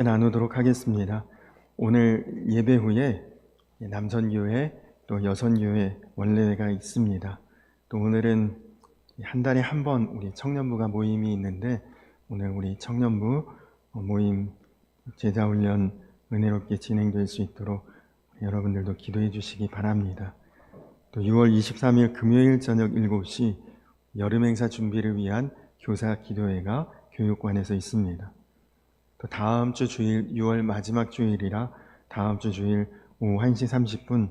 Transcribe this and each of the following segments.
나누도록 하겠습니다. 오늘 예배 후에 남선교회 또 여선교회 원례회가 있습니다. 또 오늘은 한 달에 한 번 우리 청년부가 모임이 있는데 오늘 우리 청년부 모임 제자훈련 은혜롭게 진행될 수 있도록 여러분들도 기도해 주시기 바랍니다. 또 6월 23일 금요일 저녁 7시 여름행사 준비를 위한 교사 기도회가 교육관에서 있습니다. 또 다음 주 주일 6월 마지막 주일이라 다음 주 주일 오후 1시 30분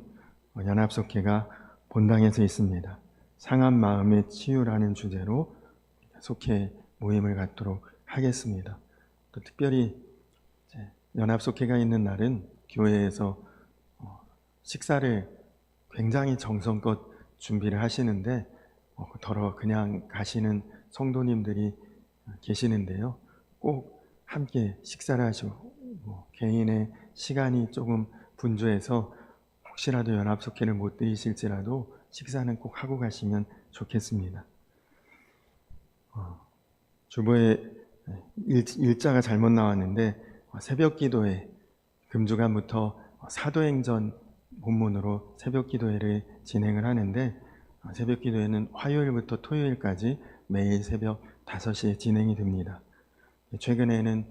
연합속회가 본당에서 있습니다. 상한 마음의 치유라는 주제로 속회 모임을 갖도록 하겠습니다. 또 특별히 연합속회가 있는 날은 교회에서 식사를 굉장히 정성껏 준비를 하시는데 더러 그냥 가시는 성도님들이 계시는데요. 꼭 함께 식사를 하시고 개인의 시간이 조금 분주해서 혹시라도 연합속회를 못 드리실지라도 식사는 꼭 하고 가시면 좋겠습니다. 주보에 일자가 잘못 나왔는데 새벽 기도회 금주간부터 사도행전 본문으로 새벽 기도회를 진행을 하는데 새벽 기도회는 화요일부터 토요일까지 매일 새벽 5시에 진행이 됩니다. 최근에는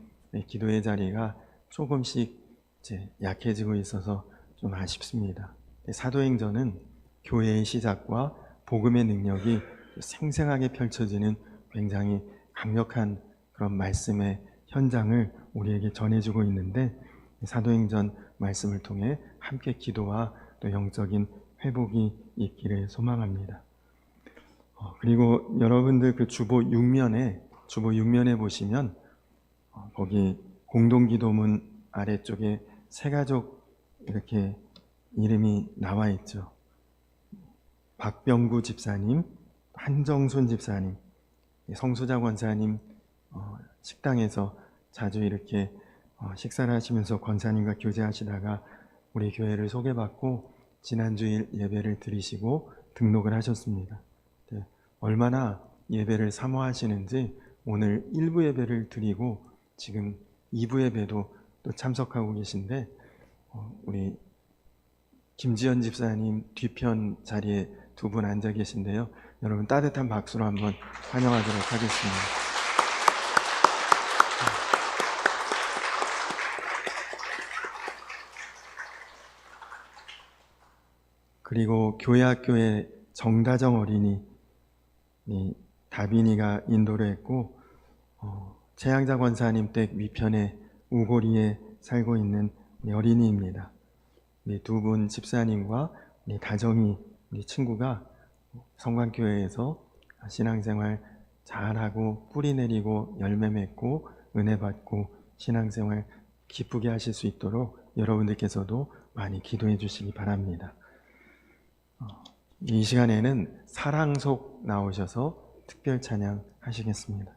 기도의 자리가 조금씩 이제 약해지고 있어서 좀 아쉽습니다. 사도행전은 교회의 시작과 복음의 능력이 생생하게 펼쳐지는 굉장히 강력한 그런 말씀의 현장을 우리에게 전해주고 있는데 사도행전 말씀을 통해 함께 기도와 또 영적인 회복이 있기를 소망합니다. 그리고 여러분들 그 주보 6면에 보시면 거기 공동기도문 아래쪽에 세가족 이렇게 이름이 나와 있죠. 박병구 집사님, 한정순 집사님, 성수자 권사님 식당에서 자주 이렇게 식사를 하시면서 권사님과 교제하시다가 우리 교회를 소개받고 지난주일 예배를 드리시고 등록을 하셨습니다. 얼마나 예배를 사모하시는지 오늘 1부 예배를 드리고 지금 2부 예배도 또 참석하고 계신데 우리 김지연 집사님 뒤편 자리에 두 분 앉아 계신데요. 여러분 따뜻한 박수로 한번 환영하도록 하겠습니다. 그리고 교회학교의 정다정 어린이 다빈이가 인도를 했고 최양자 권사님 댁 위편에 우고리에 살고 있는 어린이입니다. 두 분 집사님과 다정이 우리 친구가 성관교회에서 신앙생활 잘하고 뿌리 내리고 열매 맺고 은혜 받고 신앙생활 기쁘게 하실 수 있도록 여러분들께서도 많이 기도해 주시기 바랍니다. 이 시간에는 사랑속 나오셔서 특별 찬양 하시겠습니다.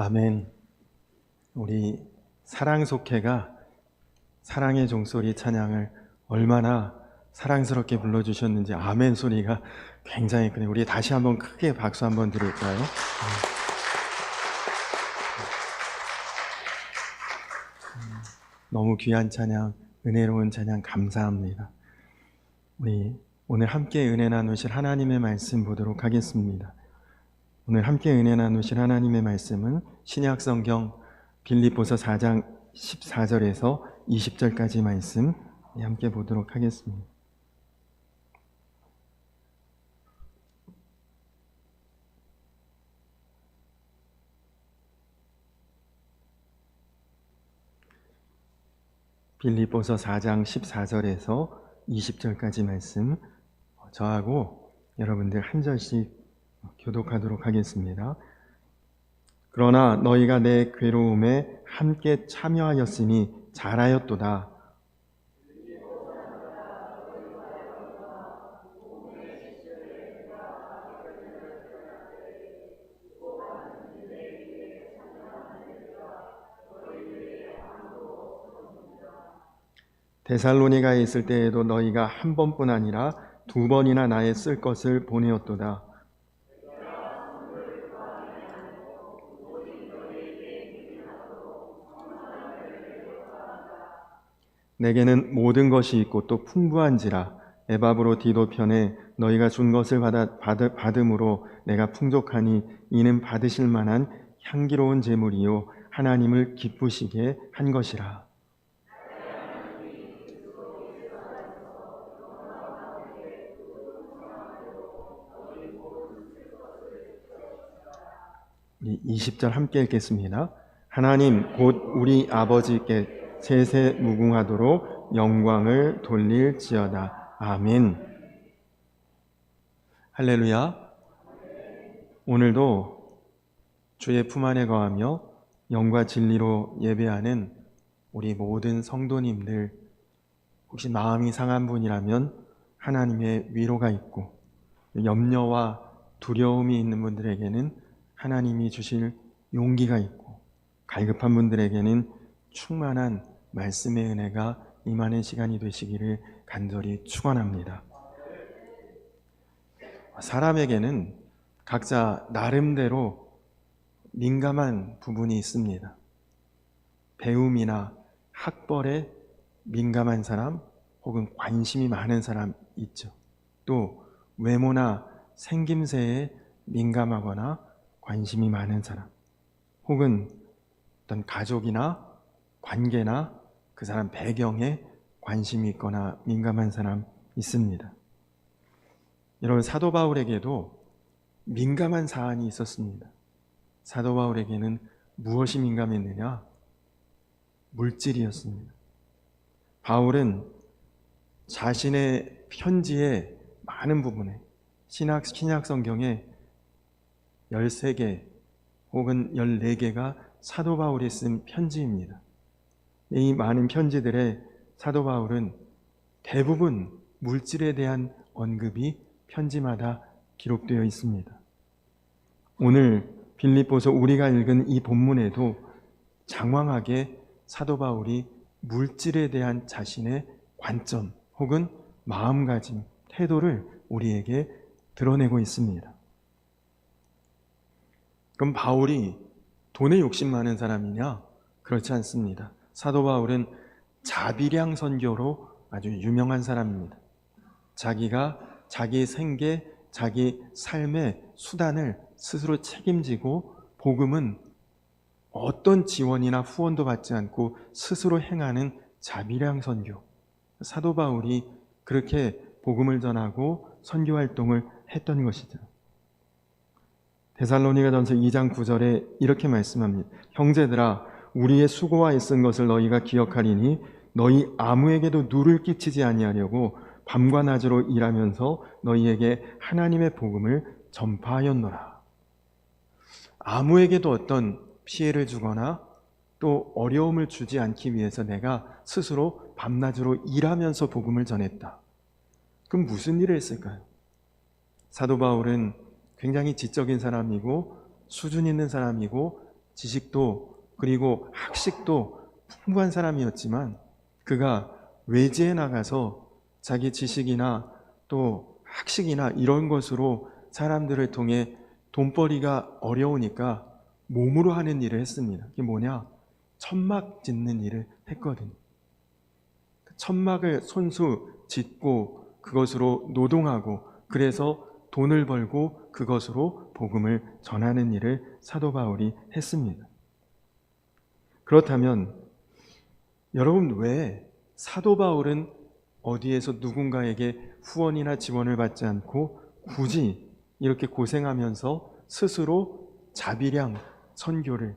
아멘. 우리 사랑속회가 사랑의 종소리 찬양을 얼마나 사랑스럽게 불러주셨는지 아멘 소리가 굉장히 크네요. 우리 다시 한번 크게 박수 한번 드릴까요? 너무 귀한 찬양, 은혜로운 찬양 감사합니다. 우리 오늘 함께 은혜 나누실 하나님의 말씀 보도록 하겠습니다. 오늘 함께 은혜 나누실 하나님의 말씀은 신약성경 빌립보서 4장 14절에서 20절까지 말씀 함께 보도록 하겠습니다. 빌립보서 4장 14절에서 20절까지 말씀 저하고 여러분들 한 절씩 교독하도록 하겠습니다. 그러나 너희가 내 괴로움에 함께 참여하였으니 잘하였도다. 데살로니가에 있을 때에도 너희가 한 번뿐 아니라 두 번이나 나의 쓸 것을 보내었도다. 내게는 모든 것이 있고 또 풍부한지라 에바브로디도 편에 너희가 준 것을 받음으로 내가 풍족하니 이는 받으실 만한 향기로운 제물이요 하나님을 기쁘시게 한 것이라. 우리 20절 함께 읽겠습니다. 하나님 곧 우리 아버지께 세세 무궁하도록 영광을 돌릴지어다. 아멘. 할렐루야. 오늘도 주의 품 안에 거하며 영과 진리로 예배하는 우리 모든 성도님들, 혹시 마음이 상한 분이라면 하나님의 위로가 있고 염려와 두려움이 있는 분들에게는 하나님이 주실 용기가 있고 갈급한 분들에게는 충만한 말씀의 은혜가 임하는 시간이 되시기를 간절히 축원합니다. 사람에게는 각자 나름대로 민감한 부분이 있습니다. 배움이나 학벌에 민감한 사람 혹은 관심이 많은 사람 있죠. 또 외모나 생김새에 민감하거나 관심이 많은 사람, 혹은 어떤 가족이나 관계나 그 사람 배경에 관심이 있거나 민감한 사람 있습니다. 여러분, 사도 바울에게도 민감한 사안이 있었습니다. 사도 바울에게는 무엇이 민감했느냐? 물질이었습니다. 바울은 자신의 편지의 많은 부분에 신약 성경에 13개 혹은 14개가 사도 바울이 쓴 편지입니다. 이 많은 편지들에 사도 바울은 대부분 물질에 대한 언급이 편지마다 기록되어 있습니다. 오늘 빌립보서 우리가 읽은 이 본문에도 장황하게 사도 바울이 물질에 대한 자신의 관점 혹은 마음가짐, 태도를 우리에게 드러내고 있습니다. 그럼 바울이 돈에 욕심 많은 사람이냐? 그렇지 않습니다. 사도 바울은 자비량 선교로 아주 유명한 사람입니다. 자기가 자기 생계, 자기 삶의 수단을 스스로 책임지고 복음은 어떤 지원이나 후원도 받지 않고 스스로 행하는 자비량 선교. 사도 바울이 그렇게 복음을 전하고 선교 활동을 했던 것이죠. 데살로니가전서 2장 9절에 이렇게 말씀합니다. 형제들아, 우리의 수고와 애쓴 것을 너희가 기억하리니 너희 아무에게도 누를 끼치지 아니하려고 밤과 낮으로 일하면서 너희에게 하나님의 복음을 전파하였노라. 아무에게도 어떤 피해를 주거나 또 어려움을 주지 않기 위해서 내가 스스로 밤낮으로 일하면서 복음을 전했다. 그럼 무슨 일을 했을까요? 사도 바울은 굉장히 지적인 사람이고 수준 있는 사람이고 지식도 그리고 학식도 풍부한 사람이었지만 그가 외지에 나가서 자기 지식이나 또 학식이나 이런 것으로 사람들을 통해 돈벌이가 어려우니까 몸으로 하는 일을 했습니다. 그게 뭐냐? 천막 짓는 일을 했거든요. 천막을 손수 짓고 그것으로 노동하고 그래서 돈을 벌고 그것으로 복음을 전하는 일을 사도 바울이 했습니다. 그렇다면 여러분, 왜 사도 바울은 어디에서 누군가에게 후원이나 지원을 받지 않고 굳이 이렇게 고생하면서 스스로 자비량 선교를,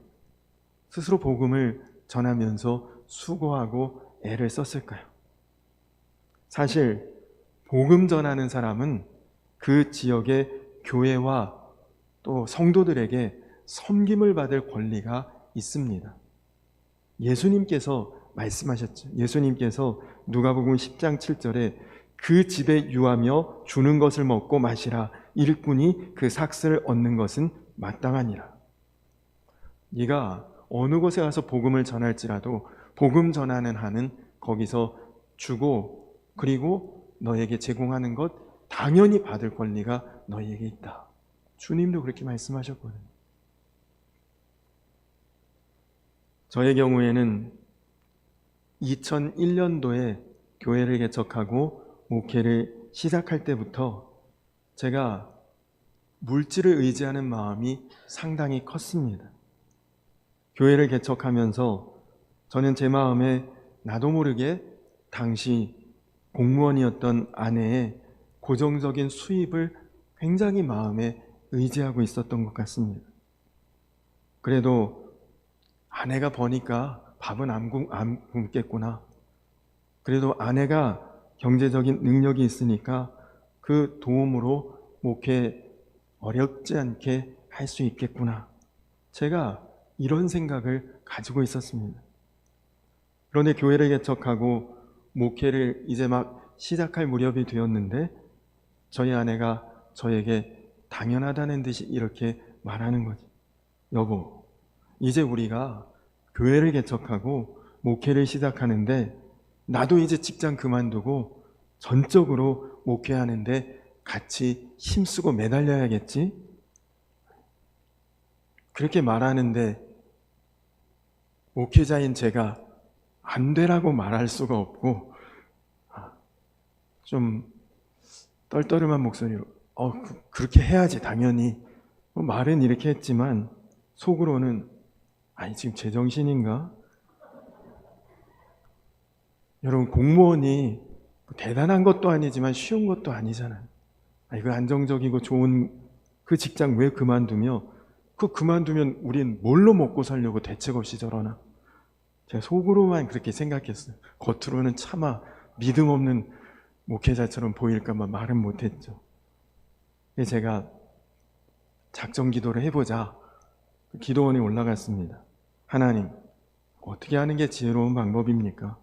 스스로 복음을 전하면서 수고하고 애를 썼을까요? 사실 복음 전하는 사람은 그 지역의 교회와 또 성도들에게 섬김을 받을 권리가 있습니다. 예수님께서 말씀하셨죠. 예수님께서 누가복음 10장 7절에 그 집에 유하며 주는 것을 먹고 마시라. 일꾼이 그 삭슬을 얻는 것은 마땅하니라. 네가 어느 곳에 가서 복음을 전할지라도 복음 전하는 한은 거기서 주고 그리고 너에게 제공하는 것 당연히 받을 권리가 너에게 있다. 주님도 그렇게 말씀하셨거든요. 저의 경우에는 2001년도에 교회를 개척하고 목회를 시작할 때부터 제가 물질을 의지하는 마음이 상당히 컸습니다. 교회를 개척하면서 저는 제 마음에 나도 모르게 당시 공무원이었던 아내의 고정적인 수입을 굉장히 마음에 의지하고 있었던 것 같습니다. 그래도 아내가 버니까 밥은 안 굶겠구나. 그래도 아내가 경제적인 능력이 있으니까 그 도움으로 목회 어렵지 않게 할 수 있겠구나. 제가 이런 생각을 가지고 있었습니다. 그런데 교회를 개척하고 목회를 이제 막 시작할 무렵이 되었는데 저희 아내가 저에게 당연하다는 듯이 이렇게 말하는 거지. 여보, 이제 우리가 교회를 개척하고 목회를 시작하는데 나도 이제 직장 그만두고 전적으로 목회하는데 같이 힘쓰고 매달려야겠지? 그렇게 말하는데 목회자인 제가 안 되라고 말할 수가 없고 좀 떨떠름한 목소리로 그렇게 해야지 당연히 말은 이렇게 했지만 속으로는 아니 지금 제정신인가? 여러분, 공무원이 대단한 것도 아니지만 쉬운 것도 아니잖아요. 그 안정적이고 좋은 그 직장 왜 그만두며 그만두면 우린 뭘로 먹고 살려고 대책 없이 저러나? 제가 속으로만 그렇게 생각했어요. 겉으로는 차마 믿음 없는 목회자처럼 보일까봐 말은 못했죠. 제가 작정 기도를 해보자. 기도원에 올라갔습니다. 하나님, 어떻게 하는 게 지혜로운 방법입니까?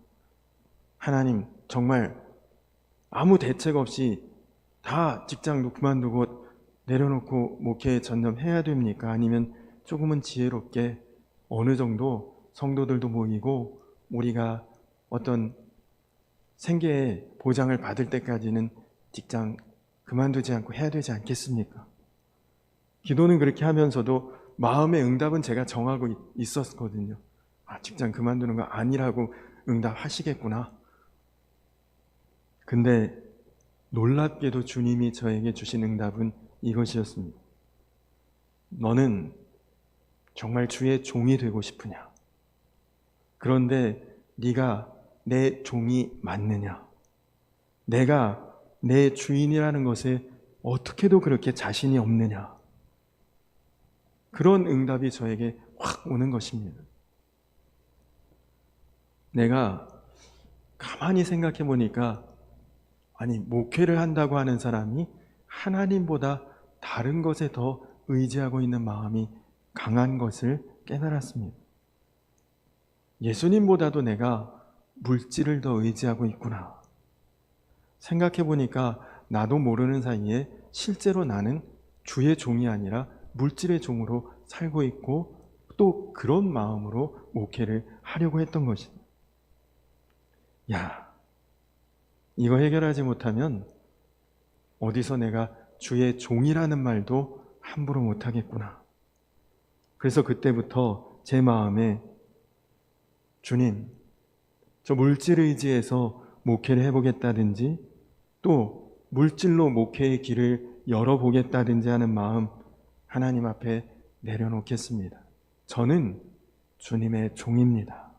하나님, 정말 아무 대책 없이 다 직장도 그만두고 내려놓고 목회에 전념해야 됩니까? 아니면 조금은 지혜롭게 어느 정도 성도들도 모이고 우리가 어떤 생계의 보장을 받을 때까지는 직장 그만두지 않고 해야 되지 않겠습니까? 기도는 그렇게 하면서도 마음의 응답은 제가 정하고 있었거든요. 직장 그만두는 거 아니라고 응답하시겠구나. 근데 놀랍게도 주님이 저에게 주신 응답은 이것이었습니다. 너는 정말 주의 종이 되고 싶으냐? 그런데 네가 내 종이 맞느냐? 내가 내 주인이라는 것에 어떻게도 그렇게 자신이 없느냐? 그런 응답이 저에게 확 오는 것입니다. 내가 가만히 생각해 보니까 목회를 한다고 하는 사람이 하나님보다 다른 것에 더 의지하고 있는 마음이 강한 것을 깨달았습니다. 예수님보다도 내가 물질을 더 의지하고 있구나. 생각해 보니까 나도 모르는 사이에 실제로 나는 주의 종이 아니라 물질의 종으로 살고 있고 또 그런 마음으로 목회를 하려고 했던 것이다. 야, 이거 해결하지 못하면 어디서 내가 주의 종이라는 말도 함부로 못하겠구나. 그래서 그때부터 제 마음에 주님, 저 물질 의지에서 목회를 해보겠다든지 또 물질로 목회의 길을 열어보겠다든지 하는 마음 하나님 앞에 내려놓겠습니다. 저는 주님의 종입니다.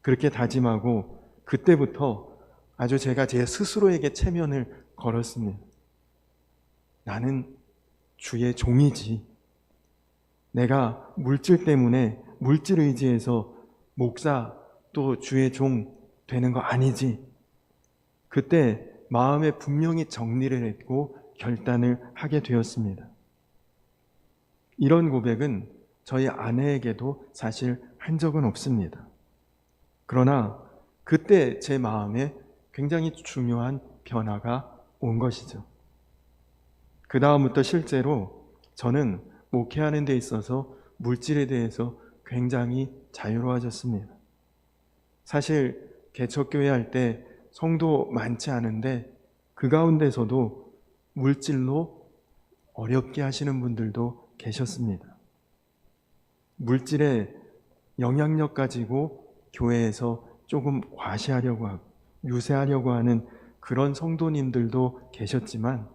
그렇게 다짐하고 그때부터 아주 제가 제 스스로에게 체면을 걸었습니다. 나는 주의 종이지. 내가 물질 때문에 물질 의지에서 목사 또 주의 종 되는 거 아니지. 그때 마음에 분명히 정리를 했고 결단을 하게 되었습니다. 이런 고백은 저희 아내에게도 사실 한 적은 없습니다. 그러나 그때 제 마음에 굉장히 중요한 변화가 온 것이죠. 그 다음부터 실제로 저는 목회하는 데 있어서 물질에 대해서 굉장히 자유로워졌습니다. 사실 개척교회 할 때 성도 많지 않은데 그 가운데서도 물질로 어렵게 하시는 분들도 계셨습니다. 물질의 영향력 가지고 교회에서 조금 과시하려고 하고 유세하려고 하는 그런 성도님들도 계셨지만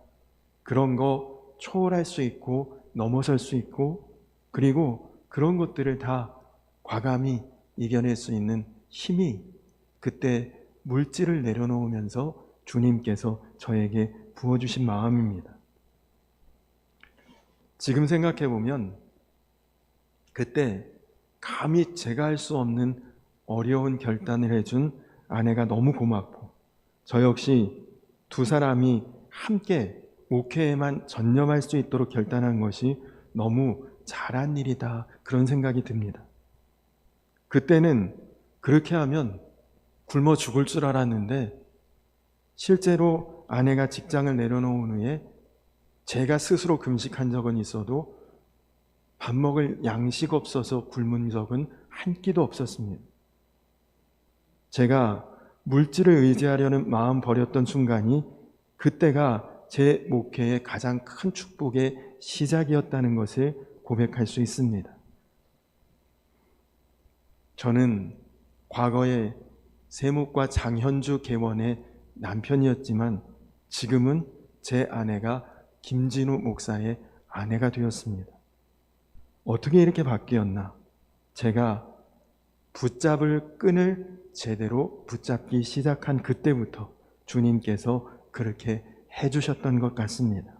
그런 거 초월할 수 있고 넘어설 수 있고 그리고 그런 것들을 다 과감히 이겨낼 수 있는 힘이 그때 물질을 내려놓으면서 주님께서 저에게 부어주신 마음입니다. 지금 생각해보면 그때 감히 제가 할 수 없는 어려운 결단을 해준 아내가 너무 고맙고 저 역시 두 사람이 함께 목회에만 전념할 수 있도록 결단한 것이 너무 잘한 일이다 그런 생각이 듭니다. 그때는 그렇게 하면 굶어 죽을 줄 알았는데 실제로 아내가 직장을 내려놓은 후에 제가 스스로 금식한 적은 있어도 밥 먹을 양식 없어서 굶은 적은 한 끼도 없었습니다. 제가 물질을 의지하려는 마음 버렸던 순간이 그때가 제 목회의 가장 큰 축복의 시작이었다는 것을 고백할 수 있습니다. 저는 과거에 세묵과 장현주 개원의 남편이었지만 지금은 제 아내가 김진우 목사의 아내가 되었습니다. 어떻게 이렇게 바뀌었나? 제가 붙잡을 끈을 제대로 붙잡기 시작한 그때부터 주님께서 그렇게 해주셨던 것 같습니다.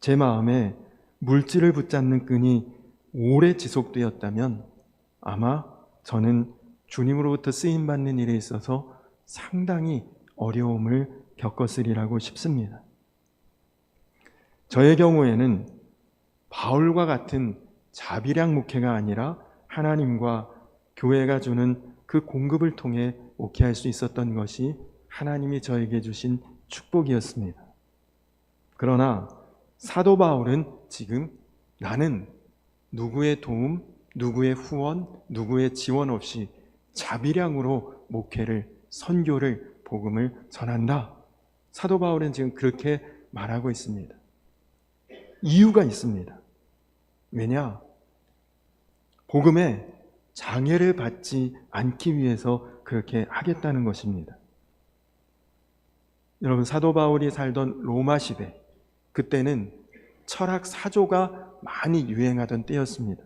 제 마음에 물질을 붙잡는 끈이 오래 지속되었다면 아마 저는 주님으로부터 쓰임받는 일에 있어서 상당히 어려움을 겪었으리라고 싶습니다. 저의 경우에는 바울과 같은 자비량 목회가 아니라 하나님과 교회가 주는 그 공급을 통해 목회할 수 있었던 것이 하나님이 저에게 주신 축복이었습니다. 그러나 사도 바울은 지금 나는 누구의 도움, 누구의 후원, 누구의 지원 없이 자비량으로 목회를, 선교를, 복음을 전한다. 사도 바울은 지금 그렇게 말하고 있습니다. 이유가 있습니다. 왜냐? 복음에 장애를 받지 않기 위해서 그렇게 하겠다는 것입니다. 여러분, 사도 바울이 살던 로마 시대, 그때는 철학 사조가 많이 유행하던 때였습니다.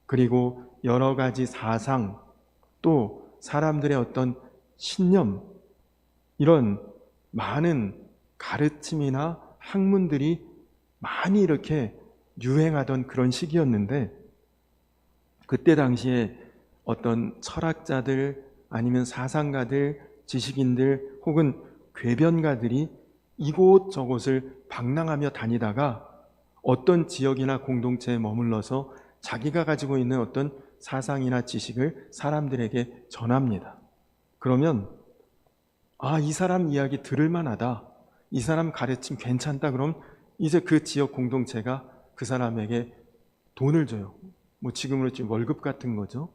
그리고 여러 가지 사상, 또 사람들의 어떤 신념, 이런 많은 가르침이나 학문들이 많이 이렇게 유행하던 그런 시기였는데 그때 당시에 어떤 철학자들 아니면 사상가들, 지식인들 혹은 궤변가들이 이곳저곳을 방랑하며 다니다가 어떤 지역이나 공동체에 머물러서 자기가 가지고 있는 어떤 사상이나 지식을 사람들에게 전합니다. 그러면 이 사람 이야기 들을 만하다. 이 사람 가르침 괜찮다. 그럼 이제 그 지역 공동체가 그 사람에게 돈을 줘요. 뭐 지금으로 치면 월급 같은 거죠.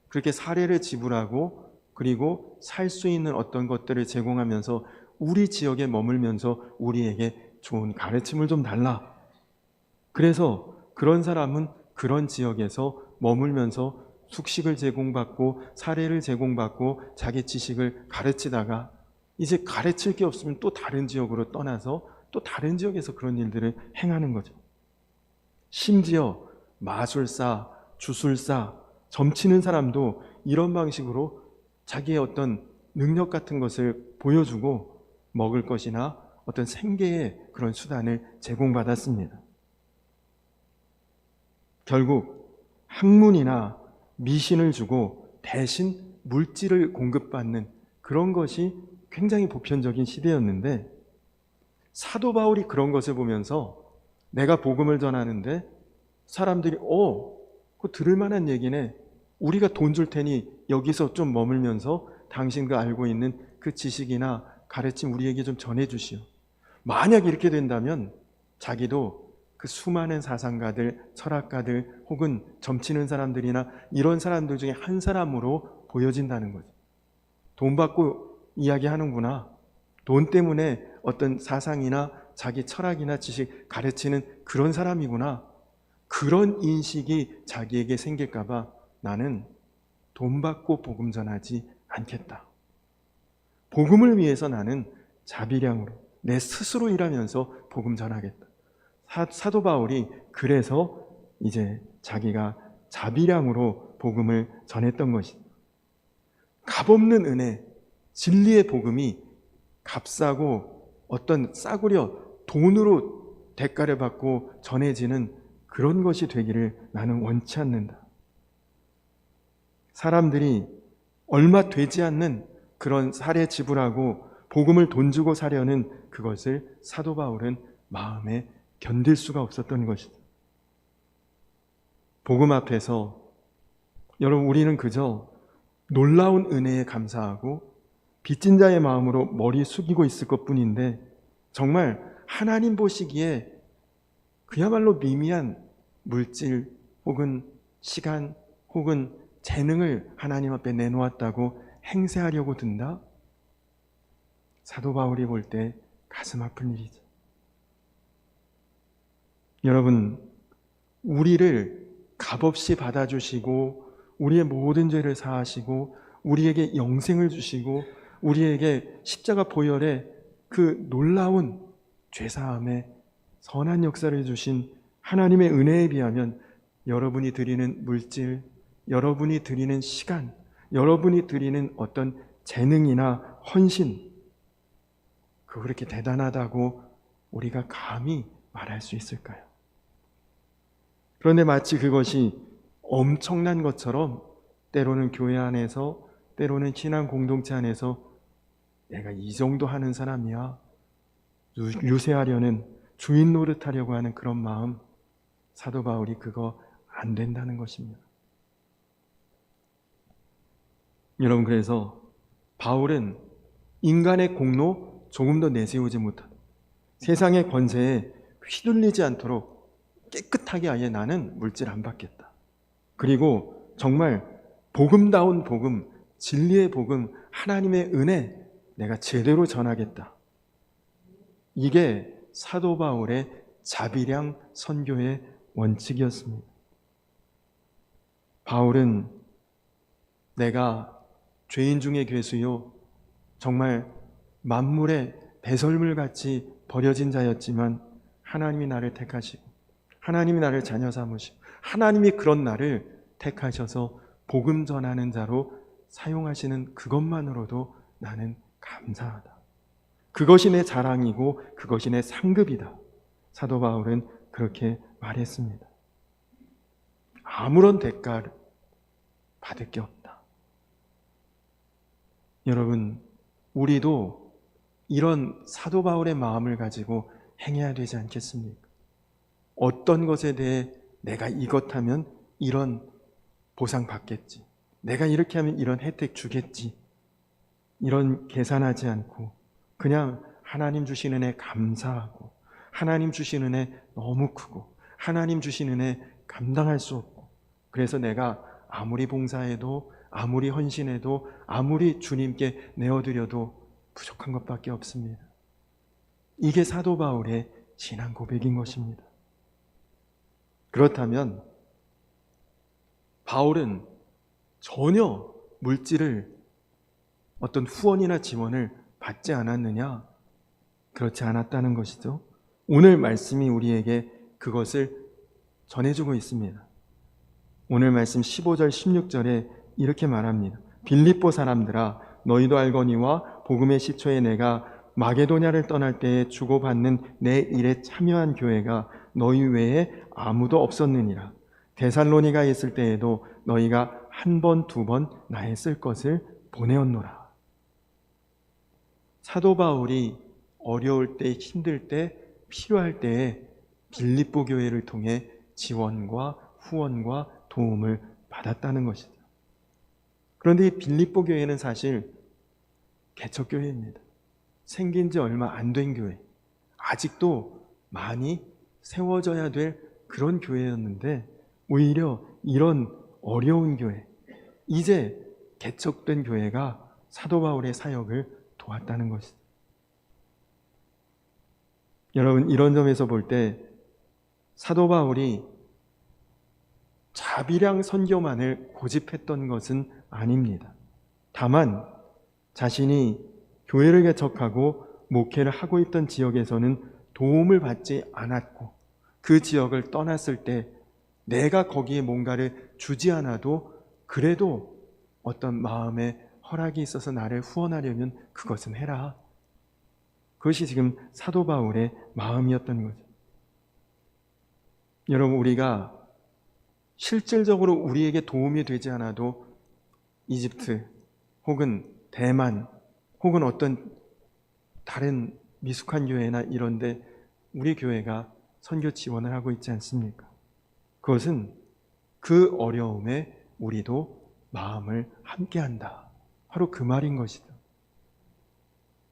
그렇게 사례를 지불하고 그리고 살 수 있는 어떤 것들을 제공하면서 우리 지역에 머물면서 우리에게 좋은 가르침을 좀 달라. 그래서 그런 사람은 그런 지역에서 머물면서 숙식을 제공받고 사례를 제공받고 자기 지식을 가르치다가 이제 가르칠 게 없으면 또 다른 지역으로 떠나서 또 다른 지역에서 그런 일들을 행하는 거죠. 심지어 마술사, 주술사, 점치는 사람도 이런 방식으로 자기의 어떤 능력 같은 것을 보여주고 먹을 것이나 어떤 생계의 그런 수단을 제공받았습니다. 결국 학문이나 미신을 주고 대신 물질을 공급받는 그런 것이 굉장히 보편적인 시대였는데 사도 바울이 그런 것을 보면서 내가 복음을 전하는데 사람들이 그거 들을 만한 얘기네. 우리가 돈 줄 테니 여기서 좀 머물면서 당신가 알고 있는 그 지식이나 가르침 우리에게 좀 전해주시오. 만약 이렇게 된다면 자기도 그 수많은 사상가들, 철학가들 혹은 점치는 사람들이나 이런 사람들 중에 한 사람으로 보여진다는 거죠. 돈 받고 이야기하는구나. 돈 때문에 어떤 사상이나 자기 철학이나 지식 가르치는 그런 사람이구나. 그런 인식이 자기에게 생길까 봐 나는 돈 받고 복음 전하지 않겠다. 복음을 위해서 나는 자비량으로 내 스스로 일하면서 복음 전하겠다. 사도 바울이 그래서 이제 자기가 자비량으로 복음을 전했던 것입니다. 값없는 은혜, 진리의 복음이 값싸고 어떤 싸구려 돈으로 대가를 받고 전해지는 그런 것이 되기를 나는 원치 않는다. 사람들이 얼마 되지 않는 그런 사례 지불하고 복음을 돈 주고 사려는 그것을 사도 바울은 마음에 견딜 수가 없었던 것이다. 복음 앞에서 여러분 우리는 그저 놀라운 은혜에 감사하고 빚진 자의 마음으로 머리 숙이고 있을 것뿐인데 정말 하나님 보시기에 그야말로 미미한 물질 혹은 시간 혹은 재능을 하나님 앞에 내놓았다고 행세하려고 든다? 사도 바울이 볼 때 가슴 아픈 일이죠. 여러분, 우리를 값없이 받아주시고 우리의 모든 죄를 사하시고 우리에게 영생을 주시고 우리에게 십자가 보혈의 그 놀라운 죄사함의 선한 역사를 주신 하나님의 은혜에 비하면 여러분이 드리는 물질, 여러분이 드리는 시간, 여러분이 드리는 어떤 재능이나 헌신, 그렇게 대단하다고 우리가 감히 말할 수 있을까요? 그런데 마치 그것이 엄청난 것처럼 때로는 교회 안에서 때로는 신앙 공동체 안에서 내가 이 정도 하는 사람이야 유세하려는 주인 노릇하려고 하는 그런 마음, 사도 바울이 그거 안 된다는 것입니다. 여러분, 그래서 바울은 인간의 공로 조금 더 내세우지 못하다. 세상의 권세에 휘둘리지 않도록 깨끗하게 아예 나는 물질 안 받겠다. 그리고 정말 복음다운 복음, 진리의 복음, 하나님의 은혜 내가 제대로 전하겠다. 이게 사도 바울의 자비량 선교의 원칙이었습니다. 바울은 내가 죄인 중에 괴수요 정말 만물의 배설물같이 버려진 자였지만 하나님이 나를 택하시고 하나님이 나를 자녀 삼으시고 하나님이 그런 나를 택하셔서 복음 전하는 자로 사용하시는 그것만으로도 나는 감사하다. 그것이 내 자랑이고 그것이 내 상급이다. 사도 바울은 그렇게 말했습니다. 아무런 대가를 받을 게 없다. 여러분, 우리도 이런 사도 바울의 마음을 가지고 행해야 되지 않겠습니까? 어떤 것에 대해 내가 이것 하면 이런 보상 받겠지. 내가 이렇게 하면 이런 혜택 주겠지. 이런 계산하지 않고 그냥 하나님 주신 은혜 감사하고 하나님 주신 은혜 너무 크고 하나님 주신 은혜 감당할 수 없고 그래서 내가 아무리 봉사해도, 아무리 헌신해도, 아무리 주님께 내어드려도 부족한 것밖에 없습니다. 이게 사도 바울의 신앙 고백인 것입니다. 그렇다면 바울은 전혀 물질을 어떤 후원이나 지원을 받지 않았느냐? 그렇지 않았다는 것이죠. 오늘 말씀이 우리에게 그것을 전해주고 있습니다. 오늘 말씀 15절 16절에 이렇게 말합니다. 빌립보 사람들아, 너희도 알거니와 복음의 시초에 내가 마게도냐를 떠날 때에 주고받는 내 일에 참여한 교회가 너희 외에 아무도 없었느니라. 데살로니가에 있을 때에도 너희가 한 번, 두 번 나의 쓸 것을 보내었노라. 사도 바울이 어려울 때, 힘들 때, 필요할 때에 빌립보 교회를 통해 지원과 후원과 도움을 받았다는 것이죠. 그런데 이 빌립보 교회는 사실 개척교회입니다. 생긴 지 얼마 안 된 교회, 아직도 많이 세워져야 될 그런 교회였는데 오히려 이런 어려운 교회, 이제 개척된 교회가 사도 바울의 사역을 도왔다는 것이죠. 여러분, 이런 점에서 볼 때 사도 바울이 자비량 선교만을 고집했던 것은 아닙니다. 다만 자신이 교회를 개척하고 목회를 하고 있던 지역에서는 도움을 받지 않았고 그 지역을 떠났을 때 내가 거기에 뭔가를 주지 않아도 그래도 어떤 마음에 허락이 있어서 나를 후원하려면 그것은 해라. 그것이 지금 사도 바울의 마음이었던 거죠. 여러분, 우리가 실질적으로 우리에게 도움이 되지 않아도 이집트 혹은 대만 혹은 어떤 다른 미숙한 교회나 이런데 우리 교회가 선교 지원을 하고 있지 않습니까? 그것은 그 어려움에 우리도 마음을 함께한다. 바로 그 말인 것이죠.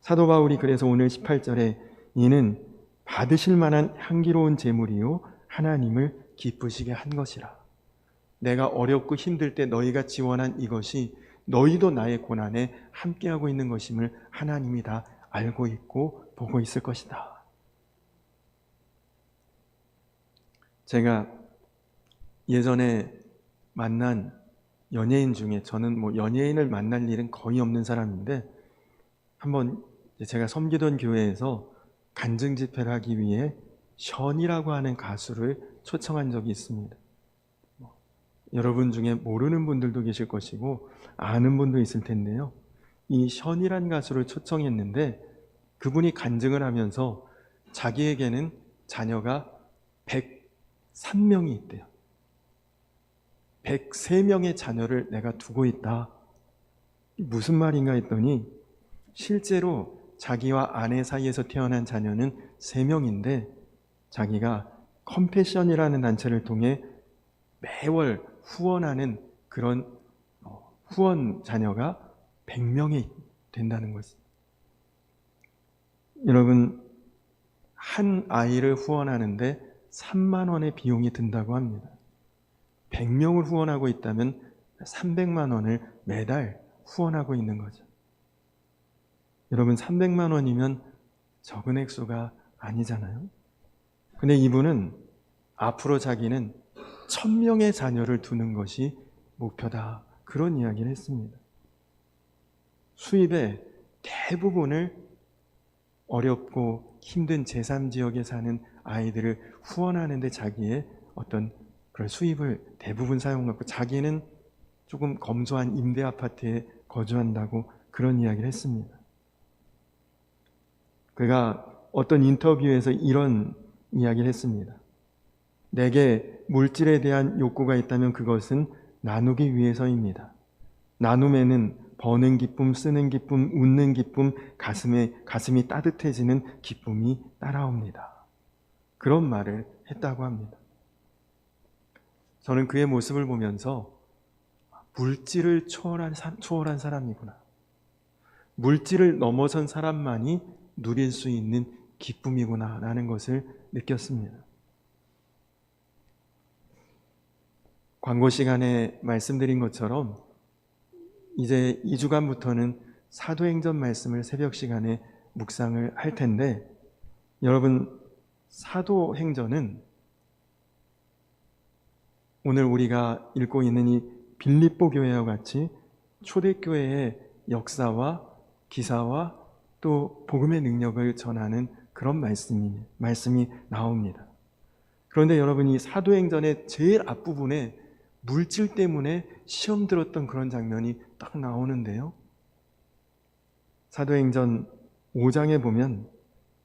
사도 바울이 그래서 오늘 18절에 이는 받으실 만한 향기로운 제물이요 하나님을 기쁘시게 한 것이라. 내가 어렵고 힘들 때 너희가 지원한 이것이 너희도 나의 고난에 함께하고 있는 것임을 하나님이 다 알고 있고 보고 있을 것이다. 제가 예전에 만난 연예인 중에, 저는 연예인을 만날 일은 거의 없는 사람인데 한번 제가 섬기던 교회에서 간증 집회를 하기 위해 션이라고 하는 가수를 초청한 적이 있습니다. 여러분 중에 모르는 분들도 계실 것이고 아는 분도 있을 텐데요. 이 션이란 가수를 초청했는데 그분이 간증을 하면서 자기에게는 자녀가 103명이 있대요. 103명의 자녀를 내가 두고 있다. 무슨 말인가 했더니 실제로 자기와 아내 사이에서 태어난 자녀는 3명인데 자기가 컴패션이라는 단체를 통해 매월 후원하는 그런 후원 자녀가 100명이 된다는 것입니다. 여러분, 한 아이를 후원하는데 3만 원의 비용이 든다고 합니다. 100명을 후원하고 있다면 300만 원을 매달 후원하고 있는 거죠. 여러분, 300만 원이면 적은 액수가 아니잖아요. 근데 이분은 앞으로 자기는 1000명의 자녀를 두는 것이 목표다. 그런 이야기를 했습니다. 수입의 대부분을 어렵고 힘든 제3지역에 사는 아이들을 후원하는 데 자기의 어떤 그런 수입을 대부분 사용하고 자기는 조금 검소한 임대 아파트에 거주한다고 그런 이야기를 했습니다. 그가 어떤 인터뷰에서 이런 이야기를 했습니다. 내게 물질에 대한 욕구가 있다면 그것은 나누기 위해서입니다. 나눔에는 버는 기쁨, 쓰는 기쁨, 웃는 기쁨, 가슴이 따뜻해지는 기쁨이 따라옵니다. 그런 말을 했다고 합니다. 저는 그의 모습을 보면서 물질을 초월한 사람이구나. 물질을 넘어선 사람만이 누릴 수 있는 기쁨이구나 라는 것을 느꼈습니다. 광고 시간에 말씀드린 것처럼 이제 2주간부터는 사도행전 말씀을 새벽 시간에 묵상을 할 텐데, 여러분, 사도행전은 오늘 우리가 읽고 있는 이 빌립보 교회와 같이 초대교회의 역사와 기사와 또 복음의 능력을 전하는 그런 말씀이 나옵니다. 그런데 여러분, 이 사도행전의 제일 앞부분에 물질 때문에 시험 들었던 그런 장면이 딱 나오는데요. 사도행전 5장에 보면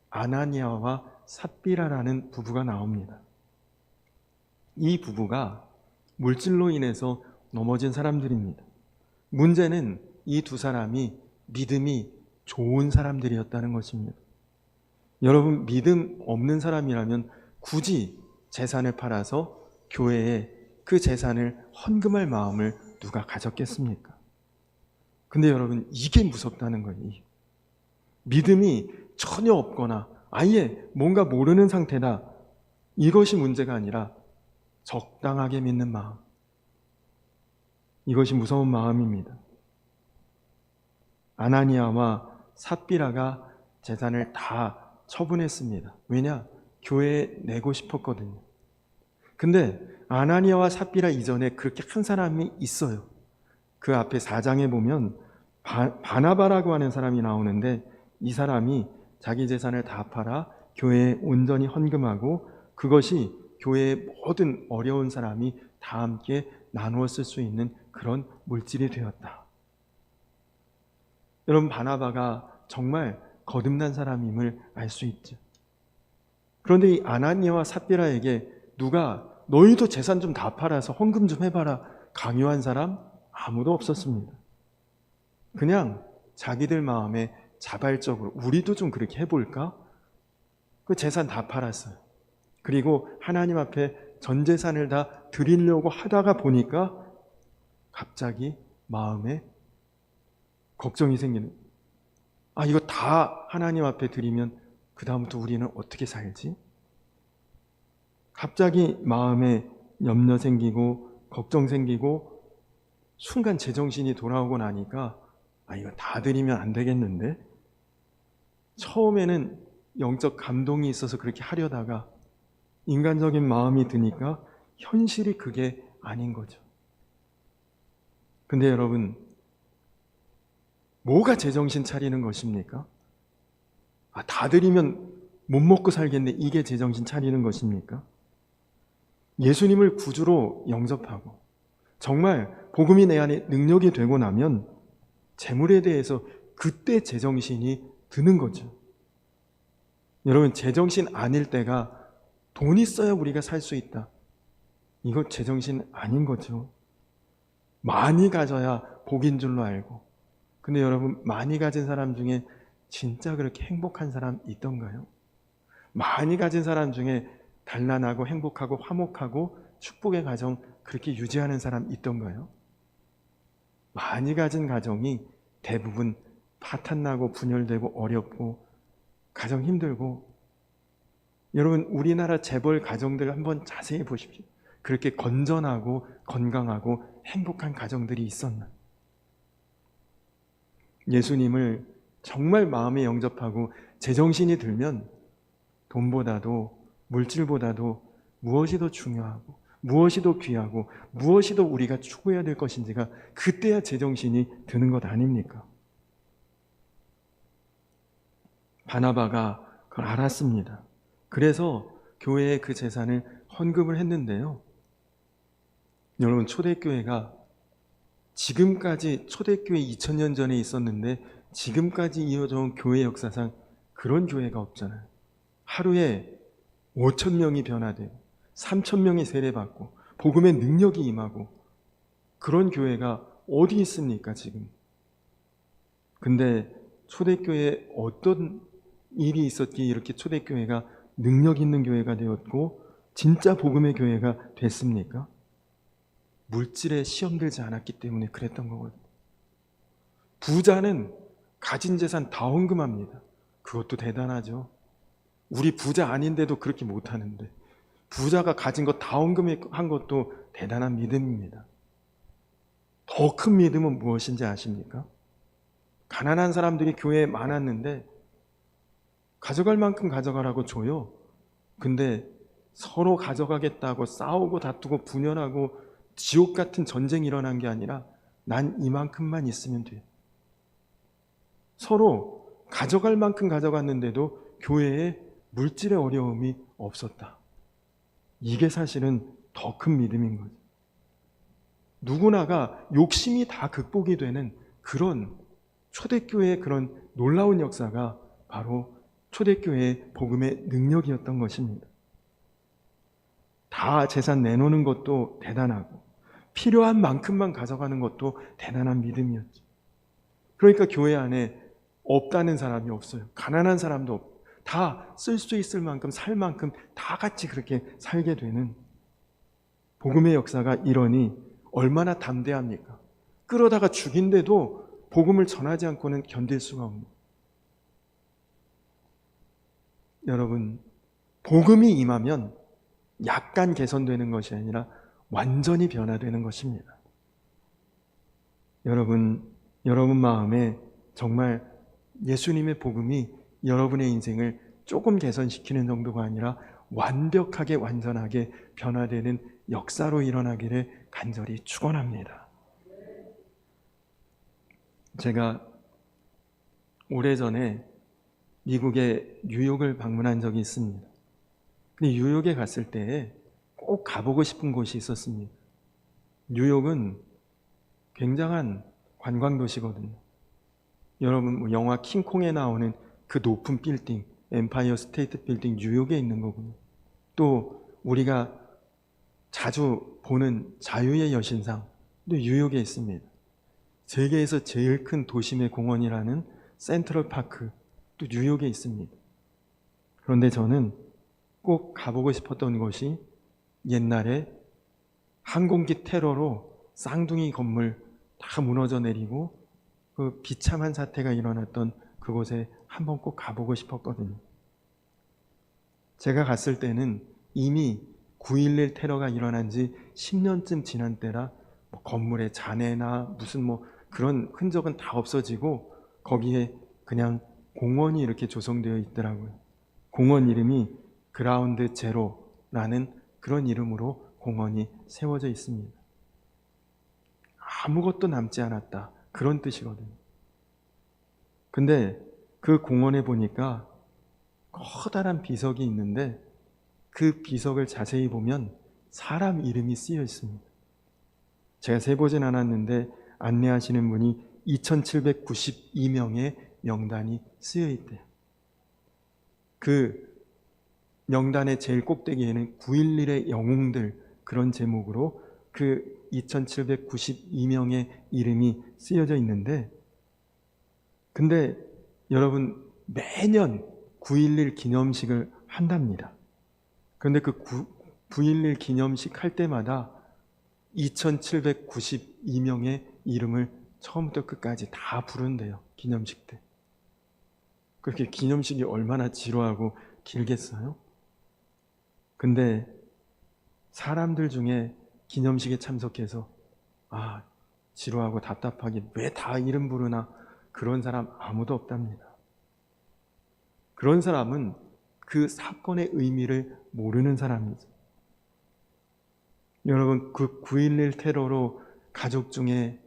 아나니아와 삽비라라는 부부가 나옵니다. 이 부부가 물질로 인해서 넘어진 사람들입니다. 문제는 이 두 사람이 믿음이 좋은 사람들이었다는 것입니다. 여러분, 믿음 없는 사람이라면 굳이 재산을 팔아서 교회에 그 재산을 헌금할 마음을 누가 가졌겠습니까? 근데 여러분, 이게 무섭다는 거예요. 믿음이 전혀 없거나 아예 뭔가 모르는 상태다, 이것이 문제가 아니라 적당하게 믿는 마음, 이것이 무서운 마음입니다. 아나니아와 삽비라가 재산을 다 처분했습니다. 왜냐? 교회에 내고 싶었거든요. 근데 아나니아와 삽비라 이전에 그렇게 한 사람이 있어요. 그 앞에 4장에 보면 바나바라고 하는 사람이 나오는데, 이 사람이 자기 재산을 다 팔아 교회에 온전히 헌금하고 그것이 교회의 모든 어려운 사람이 다 함께 나누어 쓸 수 있는 그런 물질이 되었다. 여러분, 바나바가 정말 거듭난 사람임을 알 수 있죠. 그런데 이 아나니아와 삽비라에게 누가 너희도 재산 좀 다 팔아서 헌금 좀 해봐라 강요한 사람 아무도 없었습니다. 그냥 자기들 마음에 자발적으로 우리도 좀 그렇게 해볼까? 그 재산 다 팔았어요. 그리고 하나님 앞에 전 재산을 다 드리려고 하다가 보니까 갑자기 마음에 걱정이 생기는, 이거 다 하나님 앞에 드리면 그 다음부터 우리는 어떻게 살지? 갑자기 마음에 염려 생기고 걱정 생기고 순간 제정신이 돌아오고 나니까 이거 다 드리면 안 되겠는데? 처음에는 영적 감동이 있어서 그렇게 하려다가 인간적인 마음이 드니까 현실이 그게 아닌 거죠. 근데 여러분, 뭐가 제정신 차리는 것입니까? 다 드리면 못 먹고 살겠네, 이게 제정신 차리는 것입니까? 예수님을 구주로 영접하고 정말 복음이 내 안에 능력이 되고 나면 재물에 대해서 그때 제정신이 드는 거죠. 여러분, 제정신 아닐 때가 돈 있어야 우리가 살 수 있다, 이거 제정신 아닌 거죠. 많이 가져야 복인 줄로 알고. 근데 여러분, 많이 가진 사람 중에 진짜 그렇게 행복한 사람 있던가요? 많이 가진 사람 중에 단란하고 행복하고 화목하고 축복의 가정 그렇게 유지하는 사람 있던가요? 많이 가진 가정이 대부분 파탄나고 분열되고 어렵고 가정 힘들고, 여러분, 우리나라 재벌 가정들 한번 자세히 보십시오. 그렇게 건전하고 건강하고 행복한 가정들이 있었나? 예수님을 정말 마음에 영접하고 제정신이 들면 돈보다도 물질보다도 무엇이 더 중요하고 무엇이 더 귀하고 무엇이 더 우리가 추구해야 될 것인지가 그때야 제정신이 드는 것 아닙니까? 바나바가 그걸 알았습니다. 그래서 교회에 그 재산을 헌금을 했는데요. 여러분, 초대교회가 지금까지, 초대교회 2000년 전에 있었는데 지금까지 이어져 온 교회 역사상 그런 교회가 없잖아요. 하루에 5,000명이 변화되고 3,000명이 세례받고 복음의 능력이 임하고, 그런 교회가 어디 있습니까 지금? 근데 초대교회에 어떤 일이 있었기에 이렇게 초대교회가 능력 있는 교회가 되었고 진짜 복음의 교회가 됐습니까? 물질에 시험 들지 않았기 때문에 그랬던 거거든요. 부자는 가진 재산 다 헌금합니다. 그것도 대단하죠. 우리 부자 아닌데도 그렇게 못하는데, 부자가 가진 거 다 헌금한 것도 대단한 믿음입니다. 더 큰 믿음은 무엇인지 아십니까? 가난한 사람들이 교회에 많았는데 가져갈 만큼 가져가라고 줘요. 근데 서로 가져가겠다고 싸우고 다투고 분열하고 지옥 같은 전쟁이 일어난 게 아니라 난 이만큼만 있으면 돼. 서로 가져갈 만큼 가져갔는데도 교회에 물질의 어려움이 없었다. 이게 사실은 더 큰 믿음인 거죠. 누구나가 욕심이 다 극복이 되는 그런 초대교회의 그런 놀라운 역사가 바로 초대교회의 복음의 능력이었던 것입니다. 다 재산 내놓는 것도 대단하고 필요한 만큼만 가져가는 것도 대단한 믿음이었죠. 그러니까 교회 안에 없다는 사람이 없어요. 가난한 사람도 없고 다 쓸 수 있을 만큼 살 만큼 다 같이 그렇게 살게 되는 복음의 역사가 이러니 얼마나 담대합니까? 끌어다가 죽인데도 복음을 전하지 않고는 견딜 수가 없는. 여러분, 복음이 임하면 약간 개선되는 것이 아니라 완전히 변화되는 것입니다. 여러분 마음에 정말 예수님의 복음이 여러분의 인생을 조금 개선시키는 정도가 아니라 완벽하게 완전하게 변화되는 역사로 일어나기를 간절히 축원합니다. 제가 오래전에 미국의 뉴욕을 방문한 적이 있습니다. 근데 뉴욕에 갔을 때 꼭 가보고 싶은 곳이 있었습니다. 뉴욕은 굉장한 관광도시거든요. 여러분 영화 킹콩에 나오는 그 높은 빌딩, 엠파이어 스테이트 빌딩 뉴욕에 있는 거군요. 또 우리가 자주 보는 자유의 여신상도 뉴욕에 있습니다. 세계에서 제일 큰 도심의 공원이라는 센트럴 파크 또 뉴욕에 있습니다. 그런데 저는 꼭 가보고 싶었던 곳이 옛날에 항공기 테러로 쌍둥이 건물 다 무너져 내리고 그 비참한 사태가 일어났던 그곳에 한번 꼭 가보고 싶었거든요. 제가 갔을 때는 이미 9.11 테러가 일어난 지 10년쯤 지난 때라 건물에 잔해나 무슨 그런 흔적은 다 없어지고 거기에 그냥 공원이 이렇게 조성되어 있더라고요. 공원 이름이 그라운드 제로라는 그런 이름으로 공원이 세워져 있습니다. 아무것도 남지 않았다. 그런 뜻이거든요. 근데 그 공원에 보니까 커다란 비석이 있는데 그 비석을 자세히 보면 사람 이름이 쓰여 있습니다. 제가 세보진 않았는데 안내하시는 분이 2792명의 명단이 쓰여 있대요. 그 명단의 제일 꼭대기에는 9.11의 영웅들 그런 제목으로 그 2792명의 이름이 쓰여져 있는데 근데 여러분 매년 9.11 기념식을 한답니다. 그런데 그 9.11 기념식 할 때마다 2792명의 이름을 처음부터 끝까지 다 부른대요. 기념식 때. 그렇게 기념식이 얼마나 지루하고 길겠어요? 근데 사람들 중에 기념식에 참석해서 지루하고 답답하게 왜 다 이름 부르나 그런 사람 아무도 없답니다. 그런 사람은 그 사건의 의미를 모르는 사람이죠. 여러분 그 9.11 테러로 가족 중에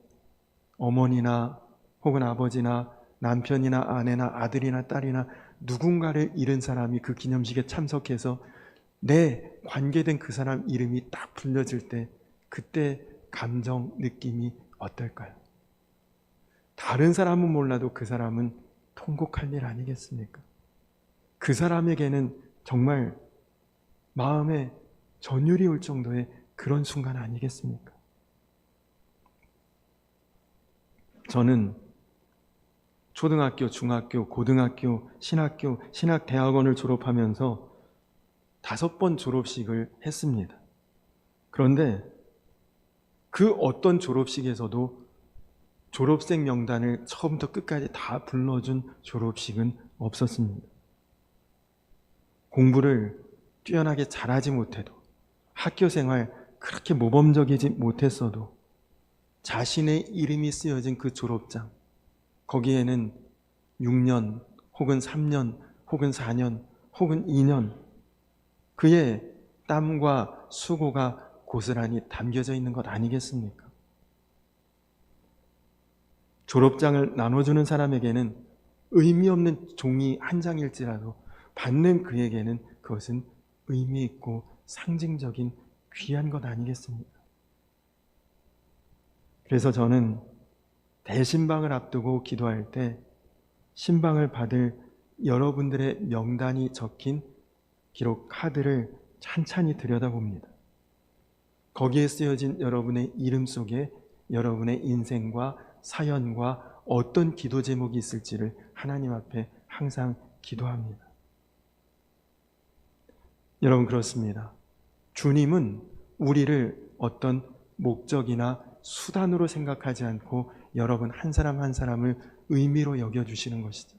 어머니나 혹은 아버지나 남편이나 아내나 아들이나 딸이나 누군가를 잃은 사람이 그 기념식에 참석해서 내 관계된 그 사람 이름이 딱 불려질 때 그때 감정, 느낌이 어떨까요? 다른 사람은 몰라도 그 사람은 통곡할 일 아니겠습니까? 그 사람에게는 정말 마음에 전율이 올 정도의 그런 순간 아니겠습니까? 저는 초등학교, 중학교, 고등학교, 신학교, 신학대학원을 졸업하면서 5번 졸업식을 했습니다. 그런데 그 어떤 졸업식에서도 졸업생 명단을 처음부터 끝까지 다 불러준 졸업식은 없었습니다. 공부를 뛰어나게 잘하지 못해도 학교 생활 그렇게 모범적이지 못했어도 자신의 이름이 쓰여진 그 졸업장, 거기에는 6년 혹은 3년 혹은 4년 혹은 2년 그의 땀과 수고가 고스란히 담겨져 있는 것 아니겠습니까? 졸업장을 나눠주는 사람에게는 의미 없는 종이 한 장일지라도 받는 그에게는 그것은 의미 있고 상징적인 귀한 것 아니겠습니까? 그래서 저는 대신방을 앞두고 기도할 때 신방을 받을 여러분들의 명단이 적힌 기록 카드를 찬찬히 들여다봅니다. 거기에 쓰여진 여러분의 이름 속에 여러분의 인생과 사연과 어떤 기도 제목이 있을지를 하나님 앞에 항상 기도합니다. 여러분, 그렇습니다. 주님은 우리를 어떤 목적이나 수단으로 생각하지 않고 여러분 한 사람 한 사람을 의미로 여겨주시는 것이죠.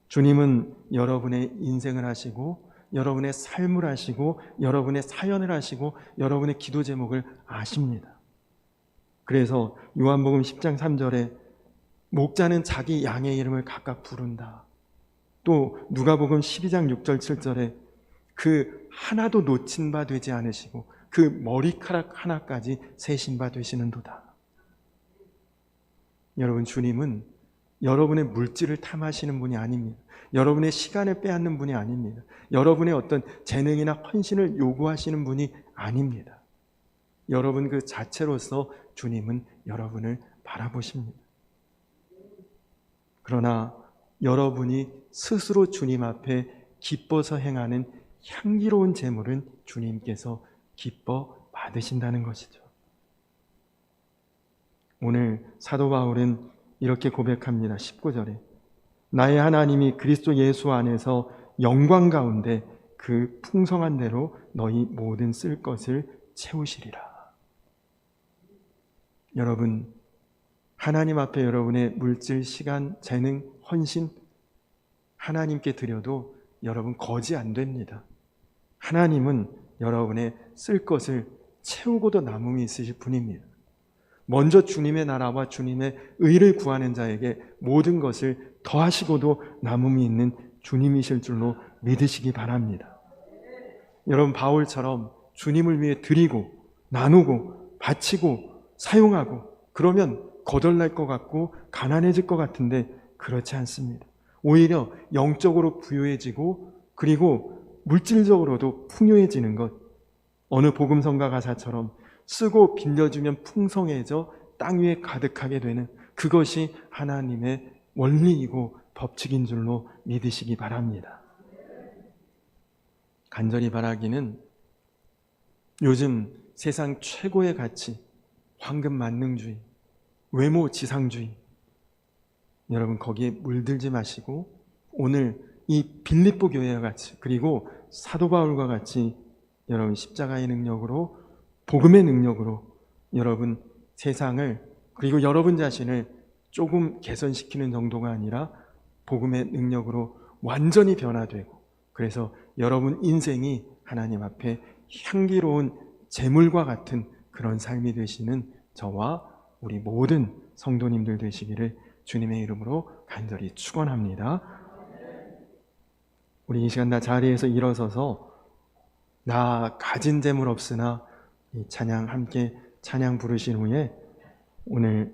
주님은 여러분의 인생을 하시고 여러분의 삶을 하시고 여러분의 사연을 하시고 여러분의 기도 제목을 아십니다. 그래서 요한복음 10장 3절에 목자는 자기 양의 이름을 각각 부른다. 또 누가복음 12장 6절 7절에 그 하나도 놓친 바 되지 않으시고 그 머리카락 하나까지 세신 바 되시는도다. 여러분, 주님은 여러분의 물질을 탐하시는 분이 아닙니다. 여러분의 시간을 빼앗는 분이 아닙니다. 여러분의 어떤 재능이나 헌신을 요구하시는 분이 아닙니다. 여러분 그 자체로서 주님은 여러분을 바라보십니다. 그러나 여러분이 스스로 주님 앞에 기뻐서 행하는 향기로운 제물은 주님께서 기뻐 받으신다는 것이죠. 오늘 사도 바울은 이렇게 고백합니다. 19절에 나의 하나님이 그리스도 예수 안에서 영광 가운데 그 풍성한 대로 너희 모든 쓸 것을 채우시리라. 여러분, 하나님 앞에 여러분의 물질, 시간, 재능, 헌신 하나님께 드려도 여러분 거지 안 됩니다. 하나님은 여러분의 쓸 것을 채우고도 남음이 있으실 분입니다. 먼저 주님의 나라와 주님의 의를 구하는 자에게 모든 것을 더하시고도 남음이 있는 주님이실 줄로 믿으시기 바랍니다. 여러분, 바울처럼 주님을 위해 드리고 나누고 바치고 사용하고 그러면 거덜날 것 같고 가난해질 것 같은데 그렇지 않습니다. 오히려 영적으로 부유해지고 그리고 물질적으로도 풍요해지는 것, 어느 복음성가 가사처럼 쓰고 빌려주면 풍성해져 땅 위에 가득하게 되는 그것이 하나님의 원리이고 법칙인 줄로 믿으시기 바랍니다. 간절히 바라기는 요즘 세상 최고의 가치, 황금 만능주의, 외모 지상주의, 여러분 거기에 물들지 마시고 오늘 이 빌립보 교회와 같이 그리고 사도 바울과 같이 여러분 십자가의 능력으로 복음의 능력으로 여러분 세상을 그리고 여러분 자신을 조금 개선시키는 정도가 아니라 복음의 능력으로 완전히 변화되고 그래서 여러분 인생이 하나님 앞에 향기로운 제물과 같은 그런 삶이 되시는 저와 우리 모든 성도님들 되시기를 주님의 이름으로 간절히 축원합니다. 우리 이 시간 다 자리에서 일어서서 나 가진 재물 없으나 이 찬양 함께 찬양 부르신 후에 오늘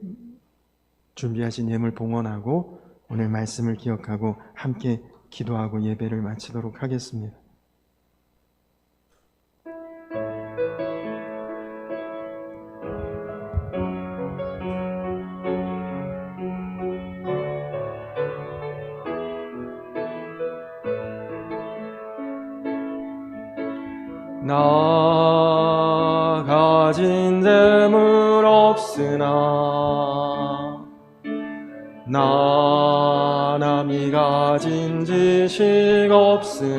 준비하신 예물 봉헌하고 오늘 말씀을 기억하고 함께 기도하고 예배를 마치도록 하겠습니다. 나 가진 재물 없으나 나 남이 가진 지식 없으나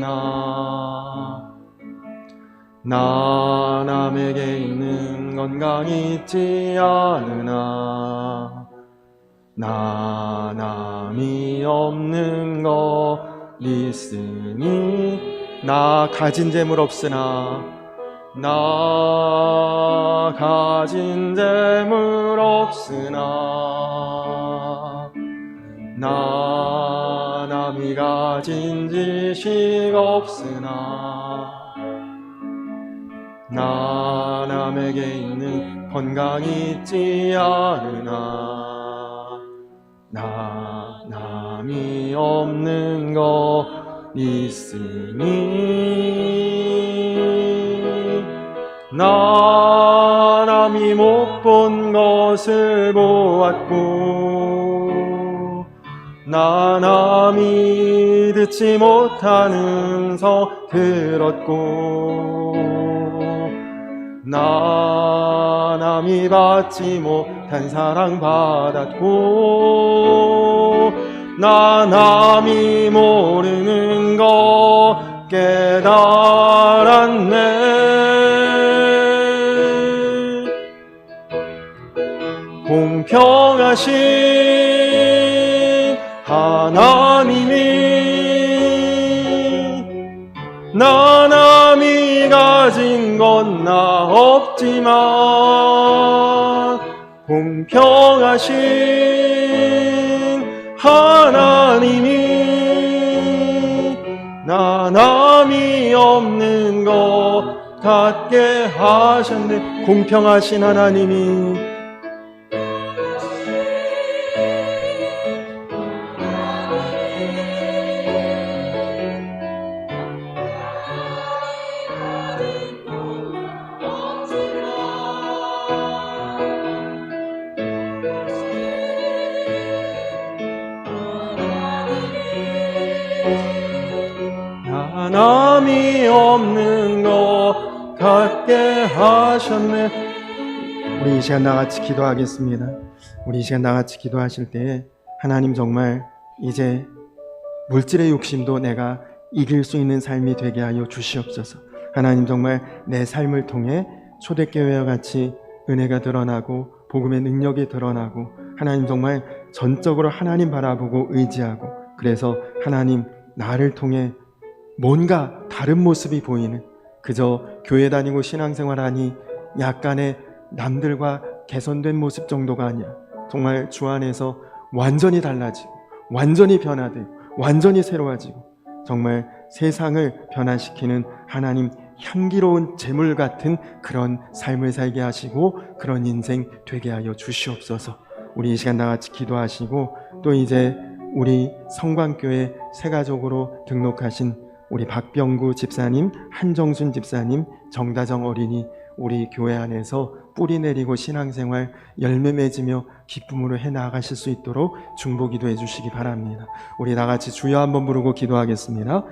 나 남에게 있는 건강 있지 않으나 나 남이 없는 것 있으니 나 가진 재물 없으나 나 가진 재물 없으나 나 남이 가진 지식 없으나 나 남에게 있는 건강이 있지 않으나 나 남이 없는 것 있으니 나 남이 못 본 것을 보았고 나 남이 듣지 못하는 서 들었고 나 남이 받지 못한 사랑 받았고 나 남이 모르는 것 깨달았네. 공평하신 하나님이 나 남이 가진 건 나 없지만 공평하신 하나님이 나 남이 없는 것 같게 하셨네. 공평하신 하나님이 남이 없는 것 같게 하셨네. 우리 이 시간 나같이 기도하겠습니다. 우리 이 시간 나같이 기도하실 때 하나님 정말 이제 물질의 욕심도 내가 이길 수 있는 삶이 되게 하여 주시옵소서. 하나님 정말 내 삶을 통해 초대교회와 같이 은혜가 드러나고 복음의 능력이 드러나고 하나님 정말 전적으로 하나님 바라보고 의지하고 그래서 하나님 나를 통해 뭔가 다른 모습이 보이는 그저 교회 다니고 신앙생활하니 약간의 남들과 개선된 모습 정도가 아니라 정말 주 안에서 완전히 달라지고 완전히 변화되고 완전히 새로워지고 정말 세상을 변화시키는 하나님 향기로운 재물 같은 그런 삶을 살게 하시고 그런 인생 되게 하여 주시옵소서. 우리 이 시간 나같이 기도하시고 또 이제 우리 성광교회 새가족으로 등록하신 우리 박병구 집사님, 한정순 집사님, 정다정 어린이 우리 교회 안에서 뿌리 내리고 신앙생활 열매 맺으며 기쁨으로 해나가실 수 있도록 중보기도해 주시기 바랍니다. 우리 다같이 주여 한번 부르고 기도하겠습니다.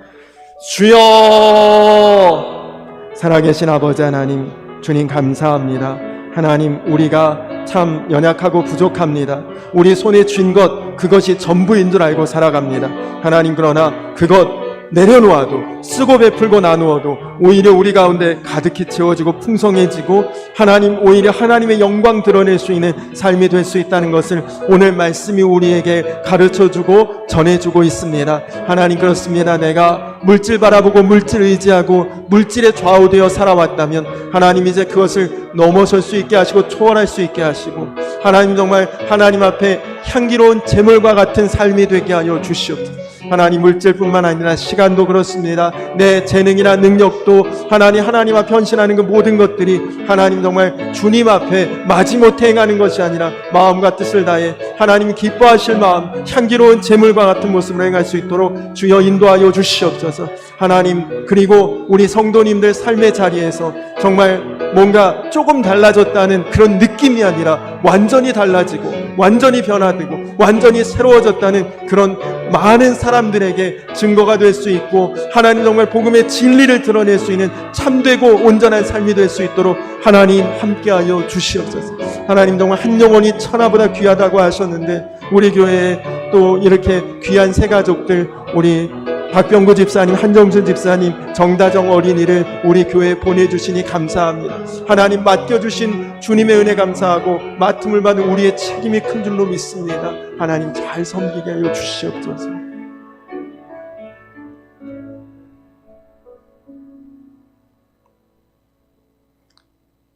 주여! 살아계신 아버지 하나님, 주님 감사합니다. 하나님, 우리가 참 연약하고 부족합니다. 우리 손에 쥔 것, 그것이 전부인 줄 알고 살아갑니다. 하나님, 그러나 그것 내려놓아도 쓰고 베풀고 나누어도 오히려 우리 가운데 가득히 채워지고 풍성해지고 하나님 오히려 하나님의 영광 드러낼 수 있는 삶이 될 수 있다는 것을 오늘 말씀이 우리에게 가르쳐주고 전해주고 있습니다. 하나님 그렇습니다. 내가 물질 바라보고 물질 의지하고 물질에 좌우되어 살아왔다면 하나님 이제 그것을 넘어설 수 있게 하시고 초월할 수 있게 하시고 하나님 정말 하나님 앞에 향기로운 재물과 같은 삶이 되게 하여 주시옵소서. 하나님 물질뿐만 아니라 시간도 그렇습니다. 내 재능이나 능력도 하나님 앞에 헌신하는 그 모든 것들이 하나님 정말 주님 앞에 마지못해 행하는 것이 아니라 마음과 뜻을 다해 하나님 기뻐하실 마음 향기로운 재물과 같은 모습으로 행할 수 있도록 주여 인도하여 주시옵소서. 하나님 그리고 우리 성도님들 삶의 자리에서 정말 뭔가 조금 달라졌다는 그런 느낌이 아니라 완전히 달라지고 완전히 변화되고 완전히 새로워졌다는 그런 많은 사람들에게 증거가 될 수 있고 하나님 정말 복음의 진리를 드러낼 수 있는 참되고 온전한 삶이 될 수 있도록 하나님 함께하여 주시옵소서. 하나님 정말 한 영혼이 천하보다 귀하다고 하셨는데 우리 교회에 또 이렇게 귀한 새 가족들 우리 박병구 집사님, 한정순 집사님, 정다정 어린이를 우리 교회에 보내주시니 감사합니다. 하나님 맡겨주신 주님의 은혜 감사하고 맡음을 받은 우리의 책임이 큰 줄로 믿습니다. 하나님 잘 섬기게 하여 주시옵소서.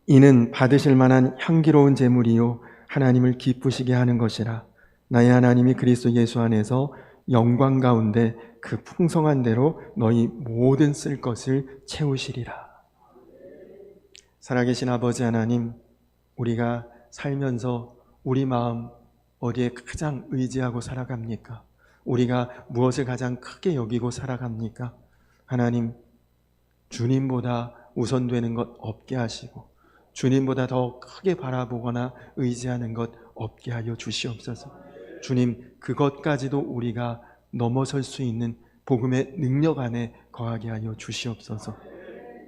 이는 받으실 만한 향기로운 제물이요 하나님을 기쁘시게 하는 것이라. 나의 하나님이 그리스도 예수 안에서 영광 가운데 그 풍성한 대로 너희 모든 쓸 것을 채우시리라. 살아계신 아버지 하나님, 우리가 살면서 우리 마음 어디에 가장 의지하고 살아갑니까? 우리가 무엇을 가장 크게 여기고 살아갑니까? 하나님, 주님보다 우선되는 것 없게 하시고 주님보다 더 크게 바라보거나 의지하는 것 없게 하여 주시옵소서. 주님, 그것까지도 우리가 넘어설 수 있는 복음의 능력 안에 거하게 하여 주시옵소서.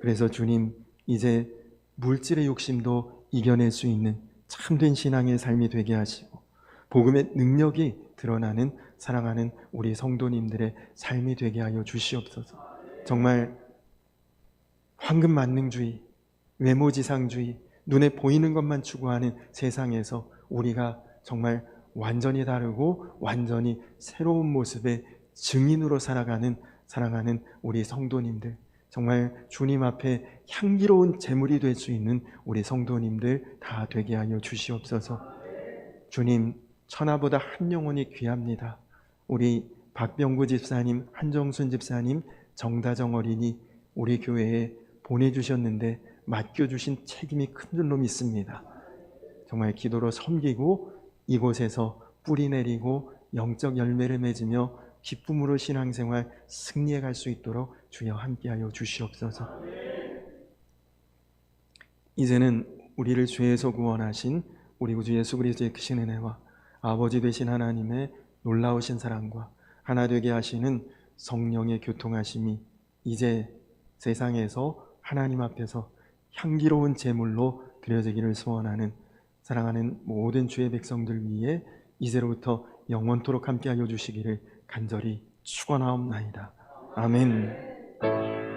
그래서 주님, 이제 물질의 욕심도 이겨낼 수 있는 참된 신앙의 삶이 되게 하시고 복음의 능력이 드러나는 사랑하는 우리 성도님들의 삶이 되게 하여 주시옵소서. 정말 황금만능주의, 외모지상주의, 눈에 보이는 것만 추구하는 세상에서 우리가 정말 완전히 다르고 완전히 새로운 모습의 증인으로 살아가는 사랑하는 우리 성도님들, 정말 주님 앞에 향기로운 제물이 될 수 있는 우리 성도님들 다 되게 하여 주시옵소서. 주님, 천하보다 한 영혼이 귀합니다. 우리 박병구 집사님, 한정순 집사님, 정다정 어린이 우리 교회에 보내주셨는데 맡겨주신 책임이 큰 줄로 믿습니다. 정말 기도로 섬기고 이곳에서 뿌리 내리고 영적 열매를 맺으며 기쁨으로 신앙생활 승리해 갈 수 있도록 주여 함께하여 주시옵소서. 이제는 우리를 죄에서 구원하신 우리 구주 예수 그리스도의 크신 은혜와 아버지 되신 하나님의 놀라우신 사랑과 하나 되게 하시는 성령의 교통하심이 이제 세상에서 하나님 앞에서 향기로운 제물로 드려지기를 소원하는 사랑하는 모든 주의 백성들 위해 이제로부터 영원토록 함께하여 주시기를 간절히 축원하옵나이다. 아멘.